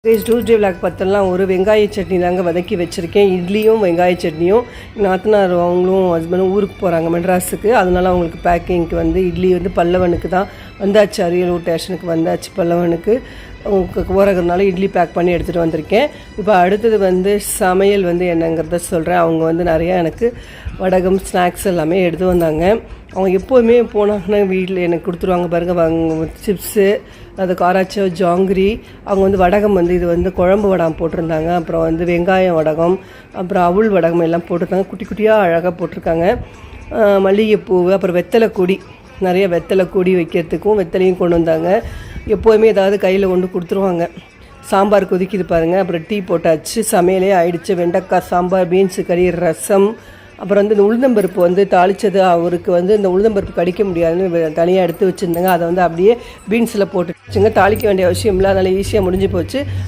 Tuesday vlog பார்த்தோம்னா ஒரு வெங்காய சட்னி தாங்க வதக்கி வச்சுருக்கேன். இட்லியும் வெங்காய சட்னியும். நாத்தனார் அவங்களும் ஹஸ்பண்டும் ஊருக்கு போகிறாங்க மெட்ராஸுக்கு. அதனால அவங்களுக்கு பேக்கிங்க்கு வந்து இட்லி வந்து பல்லவனுக்கு தான் வந்தாச்சு. அரியலூர் ஸ்டேஷனுக்கு வந்தாச்சு பல்லவனுக்கு. போகிறதுனால இட்லி பேக் பண்ணி எடுத்துகிட்டு வந்திருக்கேன். இப்போ அடுத்தது வந்து சமையல் வந்து என்னங்கிறத சொல்கிறேன். அவங்க வந்து நிறையா எனக்கு வடகம் ஸ்நாக்ஸ் எல்லாமே எடுத்து வந்தாங்க. அவங்க எப்போதுமே போனாங்கன்னா வீட்டில் எனக்கு கொடுத்துருவாங்க பாருங்கள். சிப்ஸு, அது காராச்சோ ஜாங்கிரி. அவங்க வந்து வடகம் வந்து இது வந்து குழம்பு வடகம் போட்டிருந்தாங்க. அப்புறம் வந்து வெங்காயம் வடகம், அப்புறம் அவுள் வடகம் எல்லாம் போட்டிருக்காங்க. குட்டி குட்டியாக அழகாக போட்டிருக்காங்க. மல்லிகைப்பூ, அப்புறம் வெத்தலை கொடி, நிறைய வெத்தலை கொடி வைக்கிறதுக்கும் வெத்தலையும் கொண்டு வந்தாங்க. எப்போதுமே ஏதாவது கையில் கொண்டு கொடுத்துருவாங்க. சாம்பார் கொதிக்குது பாருங்கள். அப்புறம் டீ போட்டாச்சு. சமையலே ஆயிடுச்சு. வெண்டைக்காய் சாம்பார், பீன்ஸு கறி, ரசம். அப்புறம் வந்து இந்த உளுந்தம்பருப்பு வந்து தாளித்தது. அவருக்கு வந்து இந்த உளுந்தம்பருப்பு கடிக்க முடியாதுன்னு தனியாக எடுத்து வச்சுருந்தாங்க. அதை வந்து அப்படியே பீன்ஸில் போட்டுச்சுங்க. தாளிக்க வேண்டிய அவசியம் இல்லை, அதனால் ஈஸியாக முடிஞ்சு போச்சு.